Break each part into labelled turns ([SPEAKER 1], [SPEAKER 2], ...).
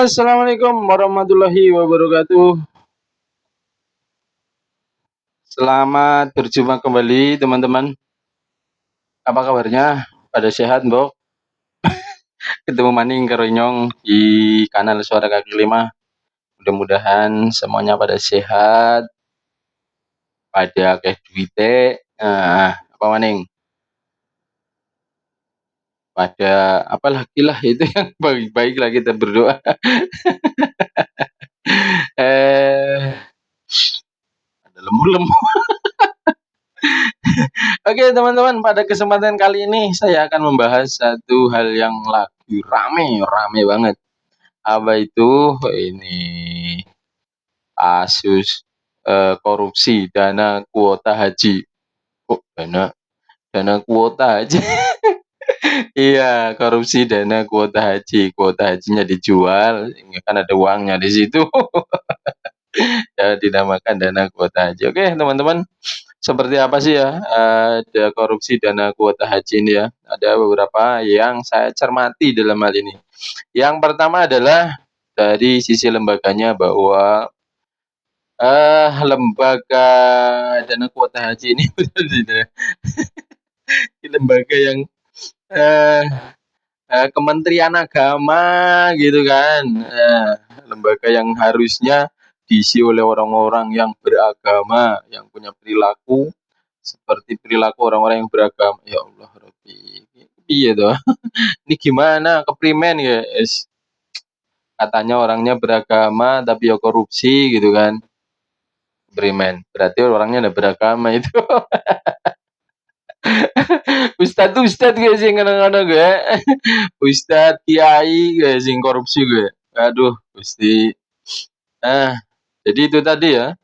[SPEAKER 1] Assalamualaikum warahmatullahi wabarakatuh. Selamat berjumpa kembali teman-teman. Apa kabarnya? Pada sehat, Mbok? Ketemu maning karo Nyong di kanal Suara Kaki Lima. Mudah-mudahan semuanya pada sehat, pada akeh duite. Apa maning? Pada apa lagi lah itu yang baik-baik lah kita berdoa. eh, ada lemu-lemu. Oke teman-teman, pada kesempatan kali ini saya akan membahas satu hal yang lagi rame banget. Apa itu? Ini kasus korupsi dana kuota haji. Kok dana kuota haji? Iya, korupsi dana kuota haji. Kuota hajinya dijual, sehingga kan ada uangnya di situ. Ya, dinamakan dana kuota haji. Oke, teman-teman, seperti apa sih ya ada korupsi dana kuota haji ini ya? Ada beberapa yang saya cermati dalam hal ini. Yang pertama adalah dari sisi lembaganya bahwa lembaga dana kuota haji ini betul tidak lembaga yang eh, Kementerian Agama gitu kan, lembaga yang harusnya diisi oleh orang-orang yang beragama, yang punya perilaku seperti perilaku orang-orang yang beragama. Ya Allah, Rabbi, iya toh. Ini gimana keprimen ya, katanya orangnya beragama tapi ya korupsi gitu kan. Primen, berarti orangnya ada beragama itu. Ustad gue sih kadang-kadang gue. Ustad, kiai gue sing korupsi gue. Aduh, Gusti. Ah, jadi itu tadi ya.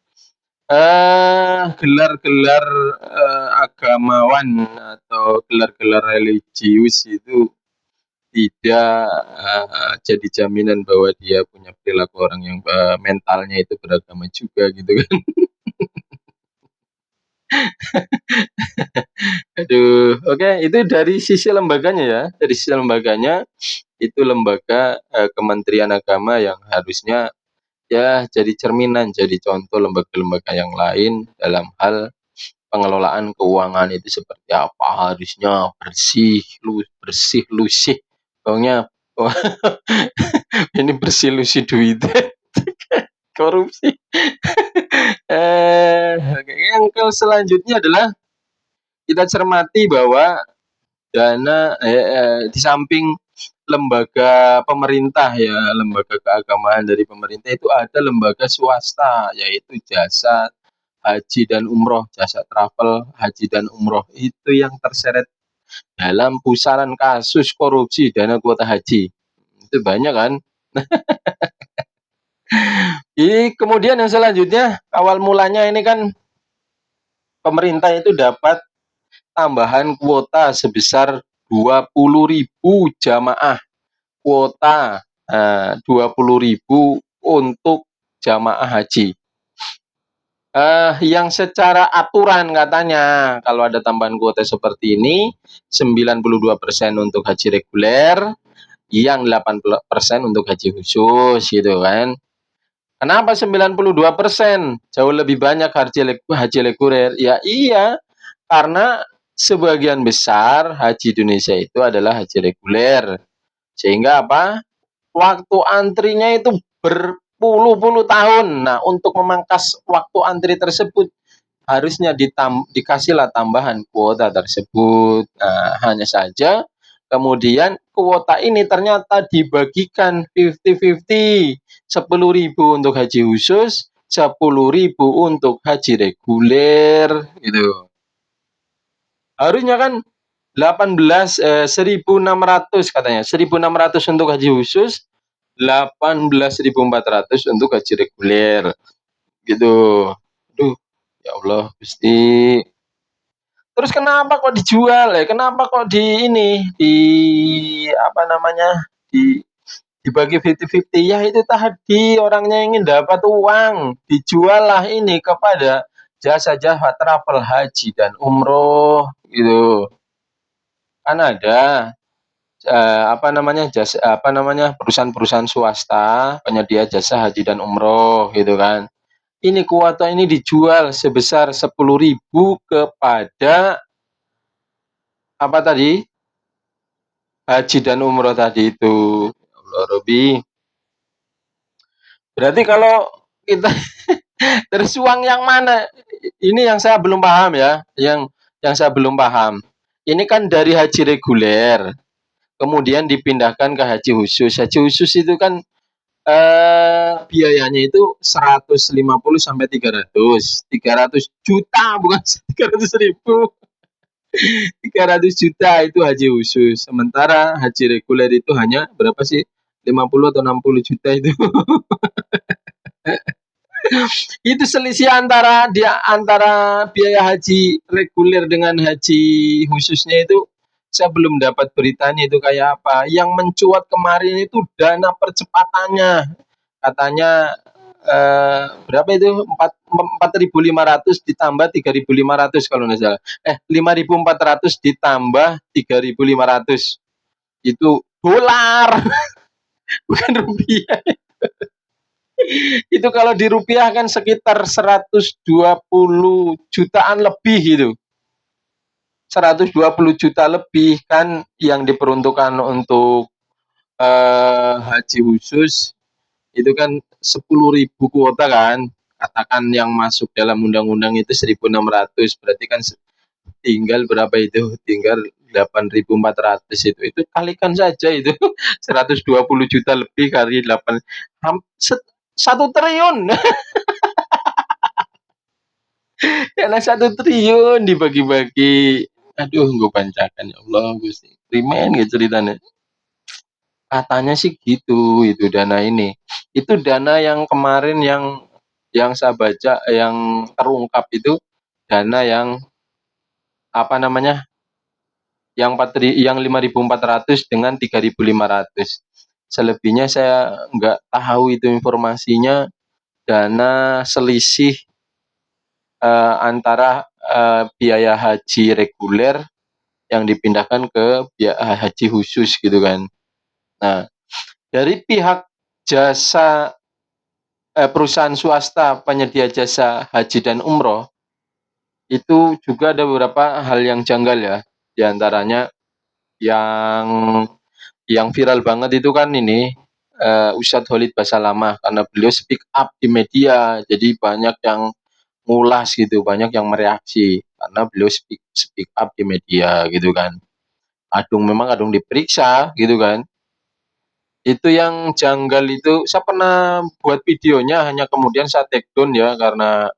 [SPEAKER 1] Gelar-gelar agamawan atau gelar-gelar religius itu tidak jadi jaminan bahwa dia punya perilaku orang yang mentalnya itu beragama juga gitu kan. Aduh, oke, itu dari sisi lembaganya ya. Dari sisi lembaganya, itu lembaga Kementerian Agama yang harusnya ya jadi cerminan, jadi contoh lembaga-lembaga yang lain dalam hal pengelolaan keuangan itu seperti apa, harusnya bersih, bersih lusih. Pokoknya oh, ini bersih lusih duit korupsi. Yang selanjutnya adalah kita cermati bahwa dana di samping lembaga pemerintah ya, lembaga keagamaan dari pemerintah itu ada lembaga swasta yaitu jasa haji dan umroh, jasa travel haji dan umroh itu yang terseret dalam pusaran kasus korupsi dana kuota haji. Itu banyak kan? Kemudian yang selanjutnya awal mulanya ini kan pemerintah itu dapat tambahan kuota sebesar 20.000 jamaah kuota, 20.000 untuk jamaah haji. Yang secara aturan katanya kalau ada tambahan kuota seperti ini 92% untuk haji reguler, yang 80% untuk haji khusus gitu kan. Kenapa 92%? Jauh lebih banyak haji reguler. Ya iya, karena sebagian besar haji Indonesia itu adalah haji reguler. Sehingga apa? Waktu antrinya itu berpuluh-puluh tahun. Nah, untuk memangkas waktu antri tersebut harusnya dikasihlah tambahan kuota tersebut. Nah, hanya saja kemudian kuota ini ternyata dibagikan 50-50. 10.000 untuk haji khusus, 10.000 untuk haji reguler gitu. Harusnya kan 1.600 katanya. 1.600 untuk haji khusus, 18.400 untuk haji reguler. Gitu. Aduh, ya Allah, Gusti. Terus kenapa kok dijual ya? Kenapa kok di ini apa namanya? Dibagi 50-50 ya itu tadi orangnya ingin dapat uang, dijual lah ini kepada jasa-jasa travel haji dan umroh gitu. Kan ada perusahaan-perusahaan swasta penyedia jasa haji dan umroh gitu kan. Ini kuota ini dijual sebesar 10.000 kepada apa tadi? Haji dan umroh tadi itu. Ya Allah, Robi. Berarti kalau kita terus uang yang mana? Ini yang saya belum paham ya. Yang saya belum paham. Ini kan dari haji reguler, kemudian dipindahkan ke haji khusus. Haji khusus itu kan biayanya itu 150 sampai 300. 300 juta bukan 300.000. 300 juta itu haji khusus. Sementara haji reguler itu hanya berapa sih? 50 atau 60 juta itu. Itu selisih antara biaya haji reguler dengan haji khususnya itu saya belum dapat beritanya itu kayak apa. Yang mencuat kemarin itu dana percepatannya. Katanya berapa itu? 4.500 ditambah 3.500 kalau nggak salah. 5.400 ditambah 3.500. Itu dolar, bukan rupiah. Itu kalau dirupiahkan sekitar 120 jutaan lebih gitu. 120 juta lebih kan yang diperuntukkan untuk haji khusus itu kan 10.000 kuota kan. Katakan yang masuk dalam undang-undang itu 1.600, berarti kan tinggal berapa itu? Tinggal 8.400 itu. Itu kalikan saja itu. 120 juta lebih kali 8, 1 triliun. Karena 1 triliun dibagi-bagi. Aduh, gue pancakan ya Allah, Gusti. Primen gitu ceritanya. Katanya sih gitu, itu dana ini. Itu dana yang kemarin yang saya baca yang terungkap itu dana yang apa namanya? Yang 5.400 dengan 3.500. Selebihnya saya nggak tahu itu informasinya, dana selisih antara biaya haji reguler yang dipindahkan ke haji khusus gitu kan. Nah, dari pihak jasa perusahaan swasta penyedia jasa haji dan umroh itu juga ada beberapa hal yang janggal ya. Di antaranya yang viral banget itu kan ini Ustadz Khalid Basalamah karena beliau speak up di media, jadi banyak yang ngulas gitu, banyak yang mereaksi karena beliau speak up di media gitu kan. Memang kadung diperiksa gitu kan. Itu yang janggal itu, saya pernah buat videonya hanya kemudian saya take down ya karena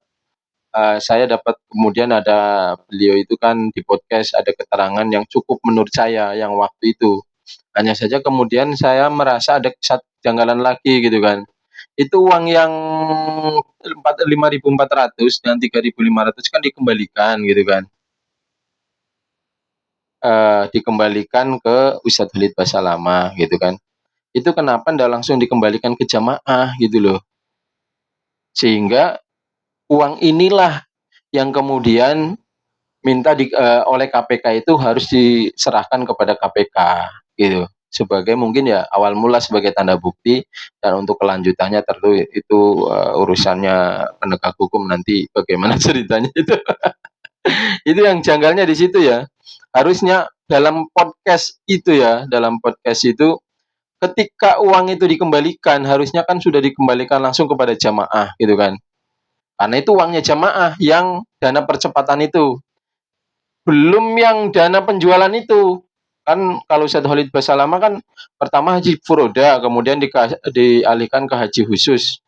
[SPEAKER 1] saya dapat kemudian ada beliau itu kan di podcast ada keterangan yang cukup menurut saya yang waktu itu. Hanya saja kemudian saya merasa ada kejanggalan lagi gitu kan. Itu uang yang 5.400 dan 3.500 kan dikembalikan gitu kan. Dikembalikan ke Ustadz Khalid Basalamah gitu kan. Itu kenapa ndak langsung dikembalikan ke jamaah gitu loh. Sehingga uang inilah yang kemudian oleh KPK itu harus diserahkan kepada KPK gitu. Sebagai mungkin ya awal mula sebagai tanda bukti dan untuk kelanjutannya tentu itu urusannya penegak hukum nanti bagaimana ceritanya itu. Itu yang janggalnya di situ ya. Harusnya dalam podcast itu ketika uang itu dikembalikan harusnya kan sudah dikembalikan langsung kepada jamaah gitu kan. Karena itu uangnya jamaah yang dana percepatan itu. Belum yang dana penjualan itu. Kan kalau Ustadz Khalid Basalamah kan pertama haji furoda, kemudian dialihkan ke haji khusus.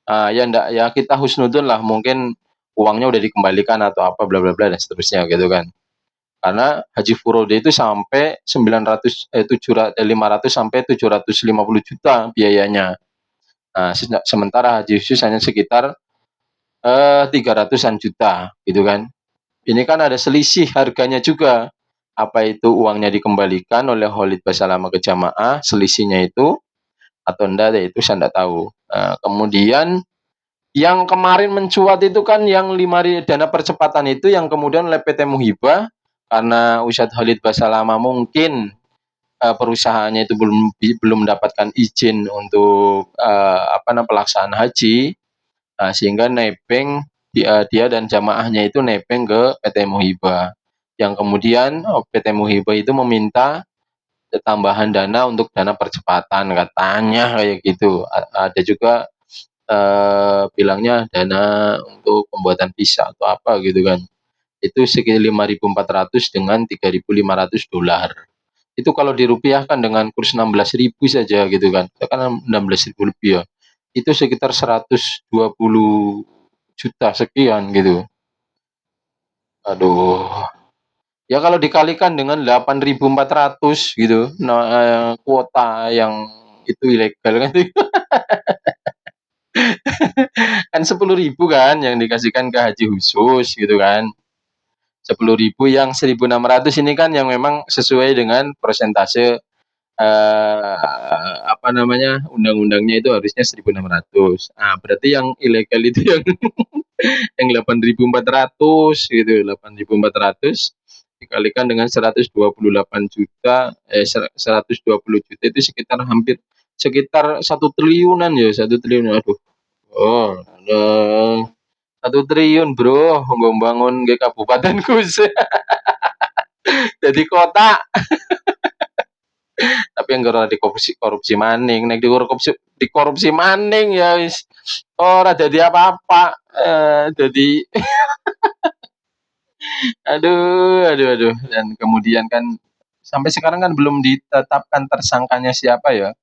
[SPEAKER 1] Ya enggak ya kita husnudun lah, mungkin uangnya udah dikembalikan atau apa bla bla bla dan seterusnya gitu kan. Karena haji furoda itu sampai 500 sampai 750 juta biayanya. Nah, sementara haji khusus hanya sekitar 300-an juta gitu kan. Ini kan ada selisih harganya juga. Apa itu uangnya dikembalikan oleh Khalid Basalamah ke jamaah, selisihnya itu atau enggak, ya itu saya enggak tahu. Kemudian yang kemarin mencuat itu kan yang dana percepatan itu yang kemudian oleh PT Muhibah karena Ustadz Khalid Basalamah mungkin perusahaannya itu belum mendapatkan izin untuk pelaksanaan haji, sehingga nebeng dia dan jamaahnya itu nebeng ke PT Muhibah. Yang kemudian PT Muhibah itu meminta tambahan dana untuk dana percepatan katanya kayak gitu. Ada juga bilangnya dana untuk pembuatan visa atau apa gitu kan. Itu sekitar 5.400 dengan 3.500 dolar. Itu kalau dirupiahkan dengan kurs 16.000 saja gitu kan. Kan 16.000 lebih ya. Itu sekitar 120 juta sekian gitu. Aduh. Ya kalau dikalikan dengan 8.400 gitu, nah, kuota yang itu ilegal kan, kan 10.000 kan yang dikasihkan ke haji khusus gitu kan. 10.000 yang 1.600 ini kan yang memang sesuai dengan persentase undang-undangnya itu harusnya 1.600. Berarti yang ilegal itu yang 8.400 gitu, 8.400 dikalikan dengan 128 juta 120 juta itu sekitar 1 triliunan ya, 1 triliun. Aduh. Oh, ada 1 triliun, Bro, membangun ke kabupaten Kus. Jadi kota, tapi yang ora korupsi maning, nek dikorupsi maning ya wis ora jadi apa-apa. Jadi aduh. Dan kemudian kan sampai sekarang kan belum ditetapkan tersangkanya siapa ya.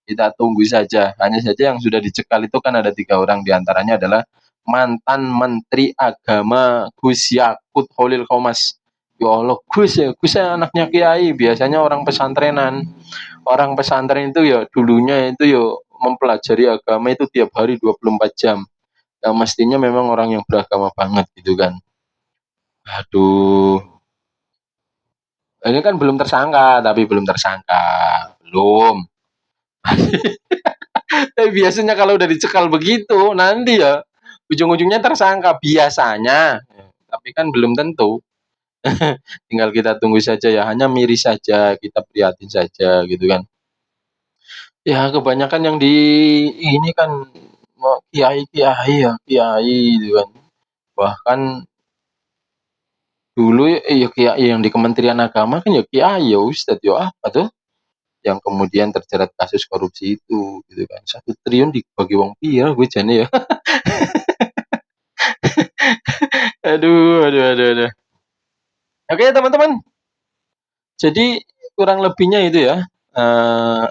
[SPEAKER 1] Kita tunggu saja. Hanya saja yang sudah dicekal itu kan ada 3 orang, diantaranya adalah mantan Menteri Agama Gus Yakut Khalil Qomas. Ya Allah, Gus ya anaknya Kiai, biasanya orang pesantrenan. Orang pesantren itu ya dulunya itu ya mempelajari agama itu tiap hari 24 jam. Ya mestinya memang orang yang beragama banget gitu kan. Aduh, ini kan belum tersangka, tapi belum tersangka. Belum. Tapi biasanya kalau udah dicekal begitu, nanti ya ujung-ujungnya tersangka biasanya. Tapi kan belum tentu. Tinggal kita tunggu saja ya, hanya miris saja, kita prihatin saja gitu kan. Ya kebanyakan yang di ini kan kiai-kiai ya, kiai gitu kan. Bahkan dulu ya kiai yang di Kementerian Agama kan ya kiai ya Ustadz ya apa tuh yang kemudian terjerat kasus korupsi itu gitu kan. 1 triliun dibagi wong pira gue jane ya. Aduh. Oke teman-teman, jadi kurang lebihnya itu ya, eee,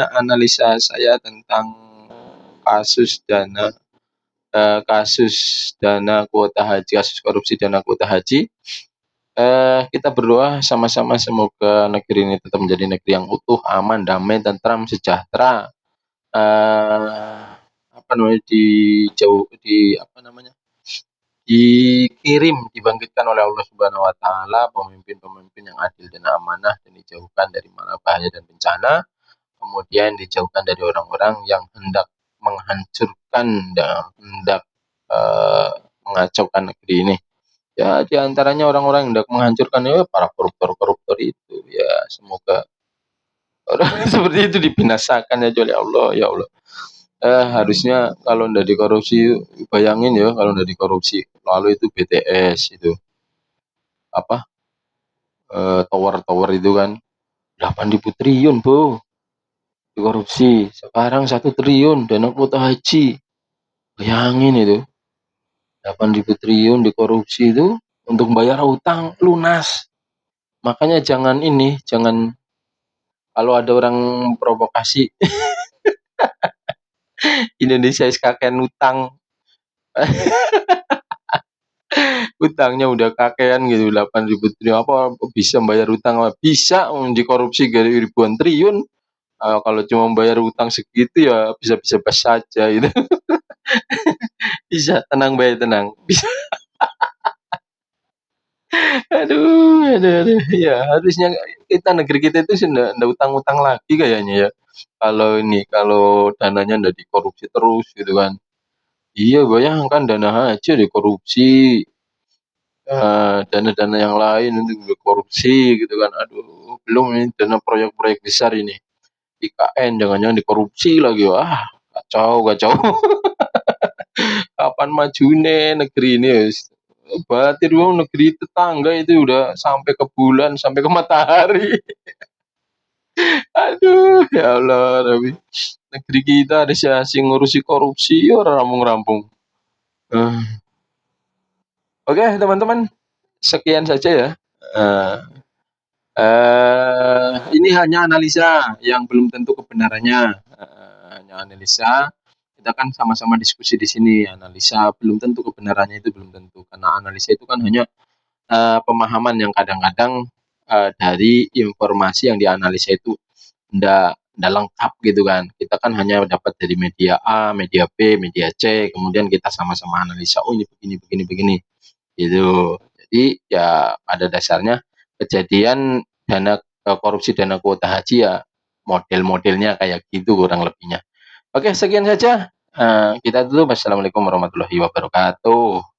[SPEAKER 1] analisa saya tentang kasus dana kasus dana kuota haji, kasus korupsi dana kuota haji. Kita berdoa sama-sama semoga negeri ini tetap menjadi negeri yang utuh, aman, damai, tentram, sejahtera, eee, dibangkitkan oleh Allah Subhanahu wa taala pemimpin-pemimpin yang adil dan amanah, dan dijauhkan dari mara bahaya dan bencana, kemudian dijauhkan dari orang-orang yang hendak menghancurkan dan hendak mengacaukan negeri ini. Ya, di antaranya orang-orang yang hendak menghancurkan ya para koruptor-koruptor itu. Ya, semoga orang seperti itu dibinasakan ya oleh Allah, ya Allah. Harusnya kalau ndak dikorupsi, bayangin ya kalau ndak dikorupsi, lalu itu BTS itu apa tower-tower itu kan 8.000 triliun bro dikorupsi, sekarang 1 triliun dana kuota haji, bayangin itu 8.000 triliun dikorupsi itu untuk bayar utang lunas. Makanya jangan kalau ada orang provokasi Indonesia is kakean utang, utangnya udah kakean gitu 8.000 triliun, apa bisa bayar utang, bisa dikorupsi ribuan triliun. Kalau cuma bayar utang segitu ya bisa-bisa bas saja gitu. Bisa, tenang bae, tenang. Bisa. Aduh. Ya harusnya kita negeri kita itu sih ndak utang-utang lagi kayaknya ya. Kalau dananya ndak dikorupsi terus gitu kan. Iya, bayangkan dana haji dikorupsi, dana-dana yang lain itu dikorupsi gitu kan. Aduh, belum ini dana proyek-proyek besar ini. IKN jangan-jangan dikorupsi lagi, wah kacau kacau. Kapan majune negeri ini wis. Batir wong negeri tetangga itu udah sampai ke bulan, sampai ke matahari. Aduh, ya Allah, tapi negeri kita ada sih ngurusi korupsi ora rampung-rampung. Oke, teman-teman, sekian saja ya. Eh, ini hanya analisa yang belum tentu kebenarannya. Hanya analisa. Kita kan sama-sama diskusi di sini. Analisa belum tentu kebenarannya itu belum tentu. Karena analisa itu kan hanya pemahaman yang kadang-kadang dari informasi yang dianalisa itu ndak lengkap gitu kan. Kita kan hanya dapat dari media A, media B, media C, kemudian kita sama-sama analisa, oh ini begini, begini, begini, gitu. Jadi ya pada dasarnya kejadian korupsi dana kuota haji ya model-modelnya kayak gitu kurang lebihnya. Oke, sekian saja. Kita dulu. Wassalamualaikum warahmatullahi wabarakatuh.